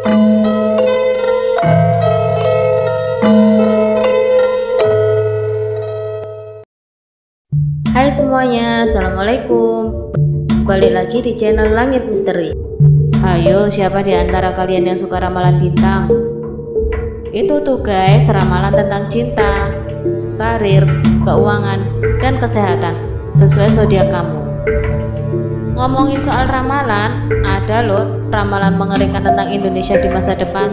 Hai semuanya, assalamualaikum. Balik lagi di channel Langit Misteri. Hayo, siapa di antara kalian yang suka ramalan bintang? Itu tuh guys, ramalan tentang cinta, karir, keuangan, dan kesehatan sesuai zodiak kamu. Ngomongin soal ramalan, ada loh ramalan mengerikan tentang Indonesia di masa depan.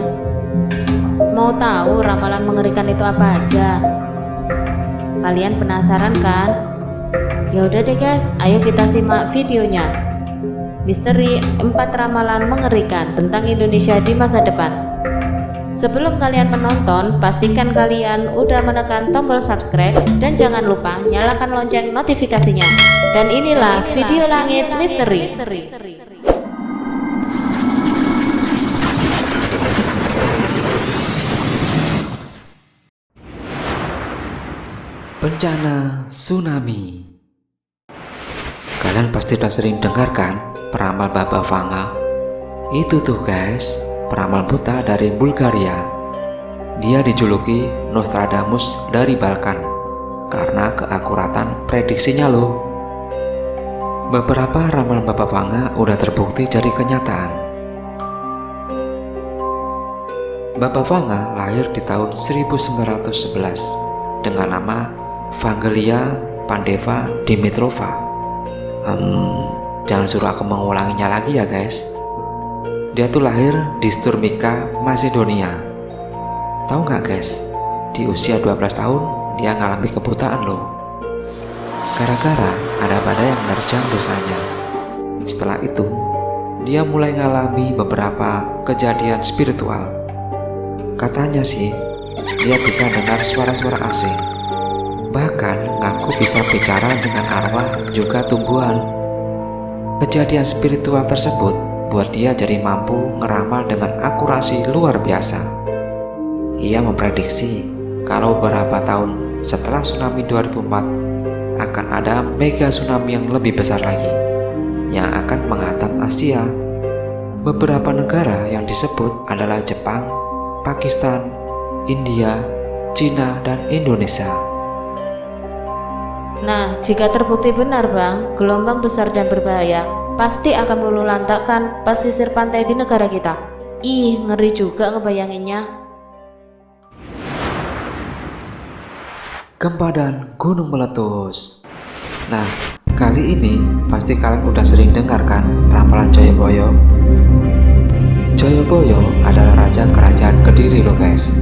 Mau tahu ramalan mengerikan itu apa aja? Kalian penasaran kan? Ya udah deh guys, ayo kita simak videonya. Misteri 4 ramalan mengerikan tentang Indonesia di masa depan. Sebelum kalian menonton, pastikan kalian udah menekan tombol subscribe dan jangan lupa nyalakan lonceng notifikasinya. Dan inilah video Langit Misteri. Bencana tsunami. Kalian pasti udah sering dengar kan peramal Baba Vanga? Itu tuh guys, peramal buta dari Bulgaria. Dia dijuluki Nostradamus dari Balkan karena keakuratan prediksinya loh. Beberapa ramalan Baba Vanga udah terbukti jadi kenyataan. Baba Vanga lahir di tahun 1911 dengan nama Vangelia Pandeva Dimitrova. Jangan suruh aku mengulanginya lagi ya guys. Dia tuh lahir di Sturmica, Macedonia. Tahu nggak guys, di usia 12 tahun dia ngalami kebutaan loh, gara-gara ada badai yang menerjang desanya. Setelah itu dia mulai ngalami beberapa kejadian spiritual. Katanya sih dia bisa dengar suara-suara asing, bahkan ngaku bisa bicara dengan arwah juga tumbuhan. Kejadian spiritual tersebut buat dia jadi mampu ngeramal dengan akurasi luar biasa. Ia memprediksi kalau beberapa tahun setelah tsunami 2004 akan ada mega tsunami yang lebih besar lagi yang akan menghantam Asia. Beberapa negara yang disebut adalah Jepang, Pakistan, India, Cina, dan Indonesia. Nah, jika terbukti benar bang, gelombang besar dan berbahaya pasti akan meluluhlantakkan pesisir pantai di negara kita. Ih, ngeri juga ngebayanginnya. Gempa dan gunung meletus. Nah, kali ini pasti kalian udah sering dengar kan ramalan Joyoboyo. Joyoboyo adalah raja kerajaan Kediri loh guys.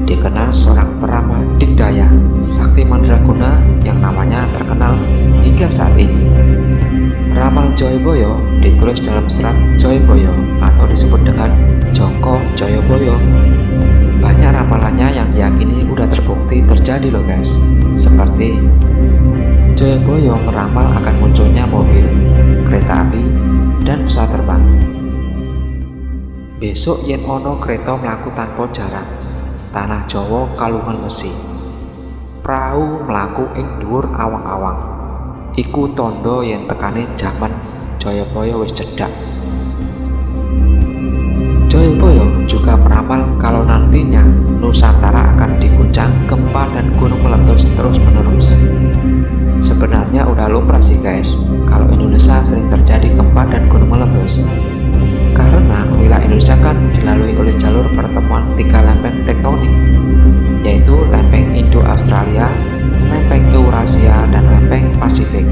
Dikenal seorang peramal dikdaya sakti mandraguna yang namanya terkenal hingga saat ini. Ramalan Joyoboyo ditulis dalam serat Joyoboyo atau disebut dengan Joko Joyoboyo. Banyak ramalannya yang diyakini udah terbukti terjadi loh guys. Seperti Joyoboyo meramal akan munculnya mobil, kereta api, dan pesawat terbang. Besok yen ono kereta mlaku tanpa jarak, tanah Jawa kalungan wesi, prau mlaku ing dhuwur awang-awang, iku tondo yen tekane jaman Joyoboyo wis cedhak. Joyoboyo juga meramal kalau nantinya Nusantara akan diguncang gempa dan gunung meletus terus-menerus. Sebenarnya udah lumrah sih guys kalau Indonesia sering terjadi gempa dan gunung meletus, karena wilayah Indonesia kan dilalui oleh jalur pertemuan 3 lempeng tektonik, yaitu lempeng Indo-Australia, lempeng Eurasia, dan lempeng Pasifik.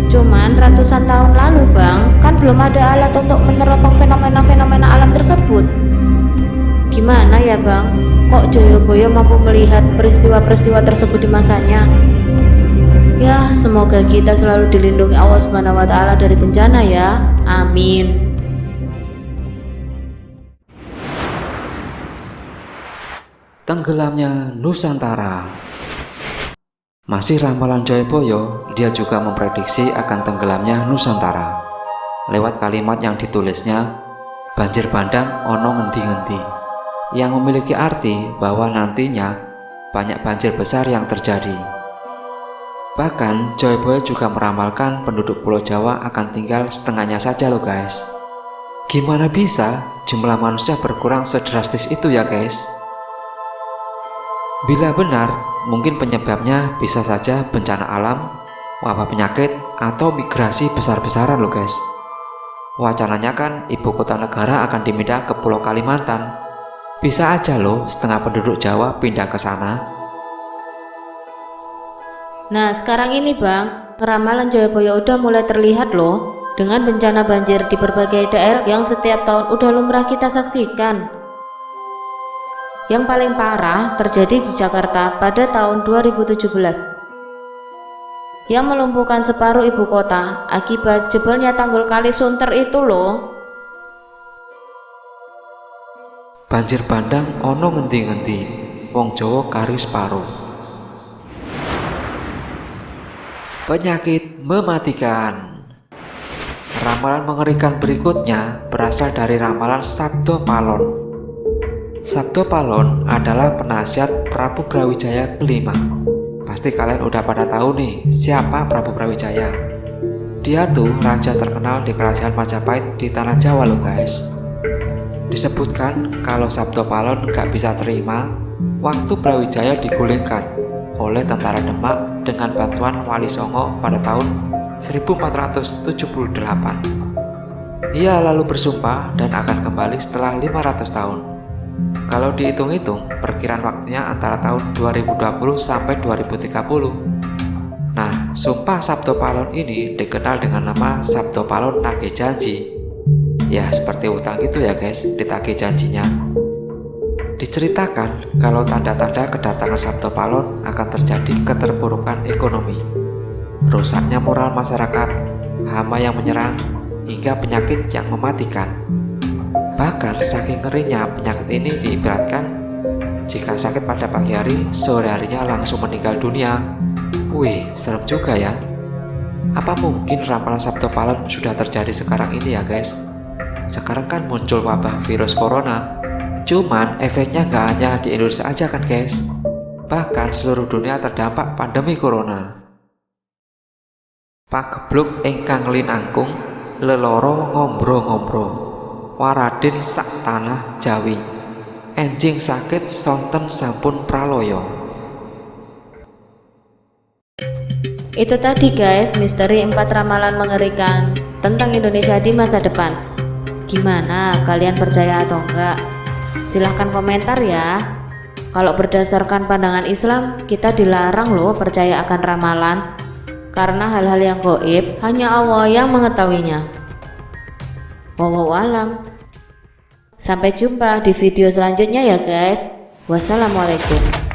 Cuman ratusan tahun lalu bang, kan belum ada alat untuk meneropong fenomena-fenomena alam tersebut. Gimana ya bang, kok Joyoboyo mampu melihat peristiwa-peristiwa tersebut di masanya? Ya, semoga kita selalu dilindungi Allah Subhanahu wa Ta'ala dari bencana ya. Amin. Tenggelamnya Nusantara. Masih ramalan Joyoboyo, dia juga memprediksi akan tenggelamnya Nusantara. Lewat kalimat yang ditulisnya, banjir bandang ono ngendi-ngendi, yang memiliki arti bahwa nantinya banyak banjir besar yang terjadi. Bahkan Joyoboyo juga meramalkan penduduk Pulau Jawa akan tinggal setengahnya saja loh guys. Gimana bisa jumlah manusia berkurang sedrastis itu ya guys? Bila benar, mungkin penyebabnya bisa saja bencana alam, wabah penyakit, atau migrasi besar-besaran loh guys. Wacananya kan ibu kota negara akan dipindah ke Pulau Kalimantan. Bisa aja loh setengah penduduk Jawa pindah ke sana. Nah sekarang ini bang, ramalan Jayabaya udah mulai terlihat loh, dengan bencana banjir di berbagai daerah yang setiap tahun udah lumrah kita saksikan. Yang paling parah terjadi di Jakarta pada tahun 2017 yang melumpuhkan separuh ibu kota akibat jebolnya tanggul Kali Sunter itu loh. Banjir bandang ono ngendi-ngendi, wong Jawa kari separo. Penyakit mematikan. Ramalan mengerikan berikutnya berasal dari ramalan Sabdo Palon. Sabdo Palon adalah penasihat Prabu Brawijaya kelima. Pasti kalian udah pada tahu nih siapa Prabu Brawijaya. Dia tuh raja terkenal di kerajaan Majapahit di tanah Jawa loh guys. Disebutkan kalau Sabdo Palon gak bisa terima waktu Brawijaya digulingkan oleh tentara Demak dengan bantuan Wali Songo pada tahun 1478. Ia lalu bersumpah dan akan kembali setelah 500 tahun. Kalau dihitung-hitung, perkiraan waktunya antara tahun 2020 sampai 2030. Nah, sumpah Sabdo Palon ini dikenal dengan nama Sabdo Palon nagih janji. Ya, seperti utang gitu ya guys, ditagih janjinya. Diceritakan kalau tanda-tanda kedatangan Sabdo Palon akan terjadi keterpurukan ekonomi, rusaknya moral masyarakat, hama yang menyerang, hingga penyakit yang mematikan. Bahkan saking ngerinya penyakit ini diibaratkan jika sakit pada pagi hari, sore harinya langsung meninggal dunia. Wih, serem juga ya. Apa mungkin ramalan Sabdo Palon sudah terjadi sekarang ini ya guys? Sekarang kan muncul wabah virus corona. Cuman efeknya gak hanya di Indonesia aja kan guys, bahkan seluruh dunia terdampak pandemi corona. Pagebluk ingkang linangkung leloro ngombro-ngombro waradin sak tanah Jawi, enjing sakit sonten sampun praloyo. Itu tadi guys, misteri 4 ramalan mengerikan tentang Indonesia di masa depan. Gimana, kalian percaya atau enggak? Silahkan komentar ya. Kalau berdasarkan pandangan Islam, kita dilarang loh percaya akan ramalan, karena hal-hal yang gaib hanya Allah yang mengetahuinya. Wallahu alam. Sampai jumpa di video selanjutnya ya guys. Wassalamualaikum.